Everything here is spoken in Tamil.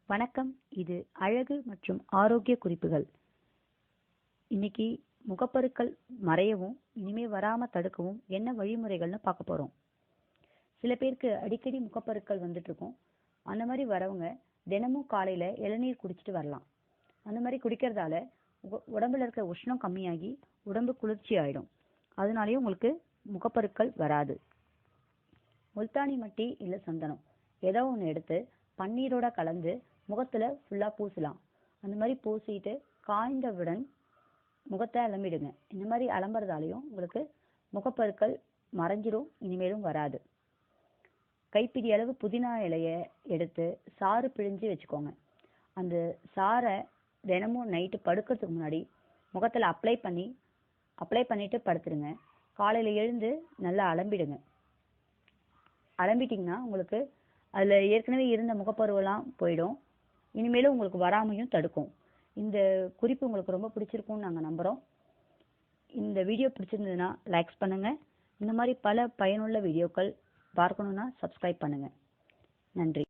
வணக்கம். இது அழகு மற்றும் ஆரோக்கிய குறிப்புகள். இன்னைக்கு முகப்பருக்கள் மறையவும் இனிமே வராம தடுக்கவும் என்ன வழிமுறைகள்னு பார்க்க போறோம். சில பேருக்கு அடிக்கடி முகப்பருக்கள் வந்துட்டு இருக்கும். அந்த மாதிரி வரவங்க தினமும் காலையில இளநீர் குடிச்சிட்டு வரலாம். அந்த மாதிரி குடிக்கிறதால உடம்புல இருக்க உஷ்ணம் கம்மியாகி உடம்பு குளிர்ச்சி ஆயிடும். அதனாலயும் உங்களுக்கு முகப்பருக்கள் வராது. முல்தானி மட்டி இல்லை சந்தனம் ஏதோ ஒன்று எடுத்து பன்னீரோட கலந்து முகத்துல ஃபுல்லா பூசலாம். அந்த மாதிரி பூசிட்டு காய்ந்தவுடன் முகத்தை அலம்பிடுங்க. இந்த மாதிரி அலம்புறதாலையும் உங்களுக்கு முகப்பருக்கள் மறைஞ்சிடும், இனிமேலும் வராது. கைப்பிடி அளவு புதினா இலைய எடுத்து சாறு பிழிஞ்சு வச்சுக்கோங்க. அந்த சாறை தினமும் நைட்டு படுக்கிறதுக்கு முன்னாடி முகத்துல அப்ளை பண்ணிட்டு படுத்துடுங்க. காலையில எழுந்து நல்லா அலம்பிடுங்க. அலம்பிட்டிங்கன்னா உங்களுக்கு அதுல ஏற்கனவே இருந்த முகப்பருவெல்லாம் போயிடும். இனிமேலும் உங்களுக்கு வராமையும் தடுக்கும். இந்த குறிப்பு உங்களுக்கு ரொம்ப பிடிச்சிருக்கும்னு நாங்கள் நம்புகிறோம். இந்த வீடியோ பிடிச்சிருந்ததுன்னா லைக்ஸ் பண்ணுங்க. இந்த மாதிரி பல பயனுள்ள வீடியோக்கள் பார்க்கணுன்னா சப்ஸ்கிரைப் பண்ணுங்க. நன்றி.